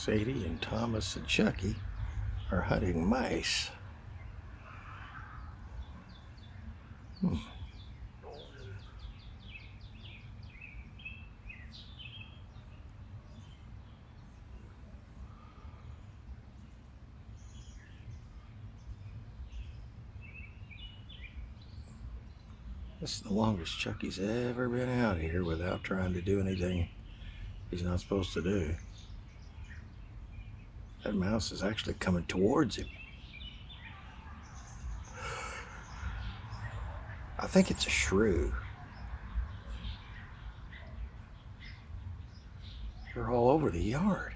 Sadie and Thomas and Chucky are hunting mice. This is the longest Chucky's ever been out here without trying to do anything he's not supposed to do. That mouse is actually coming towards him. I think it's a shrew. They're all over the yard.